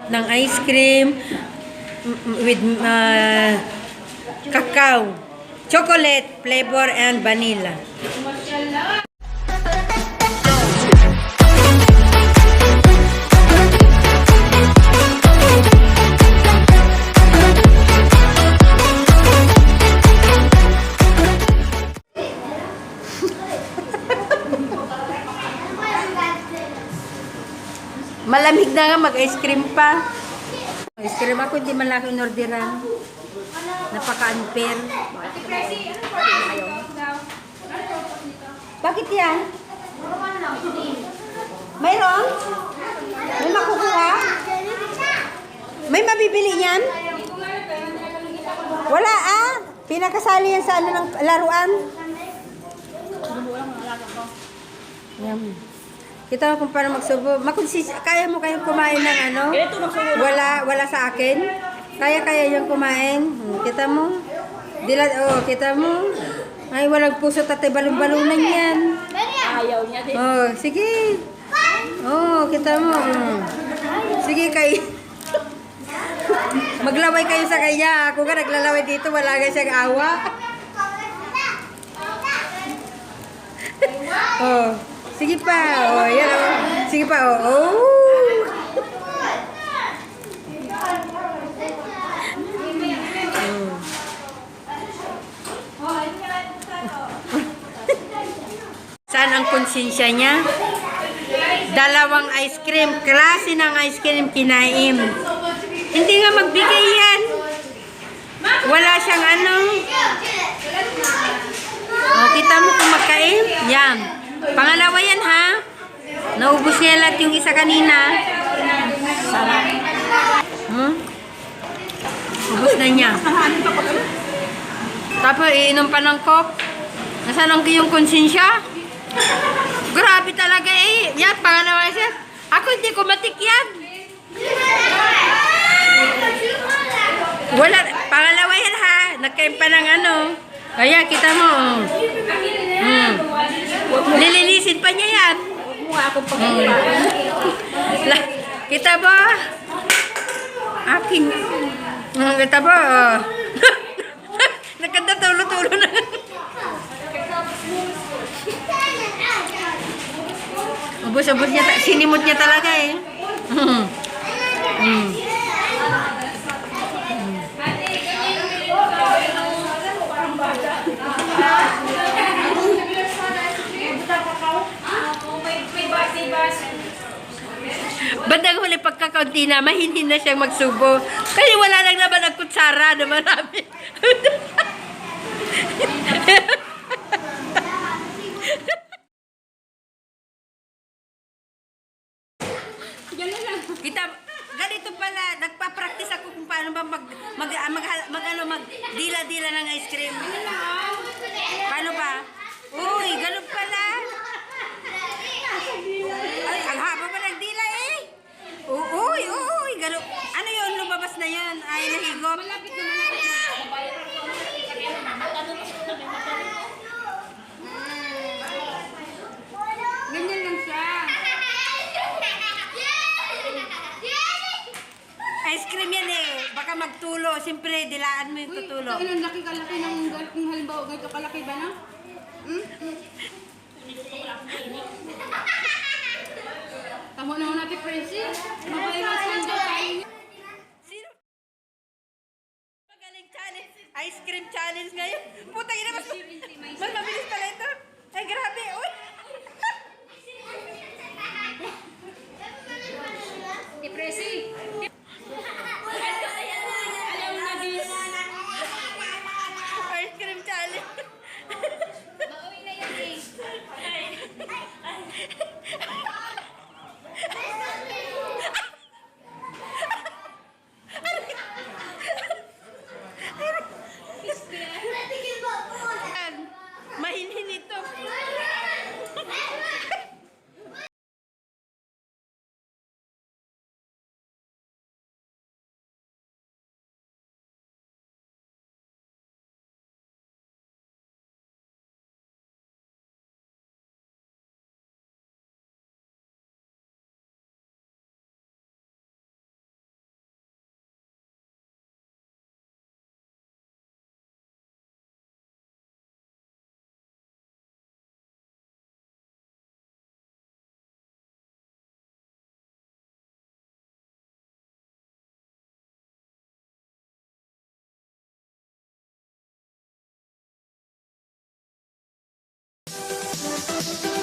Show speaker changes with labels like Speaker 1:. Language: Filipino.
Speaker 1: Ng ice cream with cacao, chocolate flavor and vanilla. Malamig na nga, mag-ice cream pa. Ice cream ako, hindi man lang in-orderan. Napaka-unfair. Bakit yan? Mayroon? May makukuha? May mabibili yan? Wala ah. Pinakasali yan sa ano ng laruan. Yan. Kita mo kung paano magsubo. Kaya mo kayong kumain ng ano? Wala sa akin. Kaya yung kumain. Kita mo? Kita mo? Ay, walang puso tatay balong-balunan yan.
Speaker 2: Ayaw niya din.
Speaker 1: Oh, sige. Oh, kita mo. Sige kayo. Maglaway kayo sa kanya. Ako nga naglalaway dito, wala nga siyang awa. Oh. Sige pa. Oh, yan oh. Sige pa oh. Oh. Saan ang konsensya niya? Dalawang ice cream, klase ng ice cream kinain. Hindi nga magbigay yan. Wala siyang ano. Oh, kita mo kung magkain? Yan. Pangalawa yan ha. Naubos niya lahat yung isa kanina. Sarap. Ubus na niya. Tapos iinom pa ng coke. Nasaan ang yung konsensya? Grabe talaga eh. Yan, pangalawa siya. Ako hindi ko matik yan. Wala. Pangalawa yan ha. Nagkain pa ng ano. Kaya kita mo. Nililisin pa niya yan. Kita ba? Akin. Kita ba? Nagkanda tulo-tulo na. Ubus-ubus niya. Sinimot niya talaga eh. Bandang huli pagkakaunti na, mahinhin na siyang magsubo. Kasi wala lang naman ang kutsara na marami. Kita, ganito pala, nagpa-practice ako kung paano ba mag-dila-dila ng ice cream. Paano ba? Uy, ganun pala. Ay, ang haba pa ng dila eh. Uy, ganun. Ano yun, lumabas na yun? Ay, nahigop. Malapit na. Ganyan lang siya. Ice cream yan eh. Baka magtulo. Siyempre, dilaan mo yung tutulo.
Speaker 2: Uy, ilang laki-kalaki ng kung halimbawa ganito kalaki ba na? Tamo naman natin, Prissy. Mabayrasan daw tayo.
Speaker 1: Sino? Magaling challenge. Ice cream challenge ngayon. Puta, ina mas mabilis pala ito. Ay, grabe. Uy.
Speaker 2: Prissy.
Speaker 1: Ice cream challenge.
Speaker 2: Mauwi na yan eh.
Speaker 1: Mahinhin ito. Bye.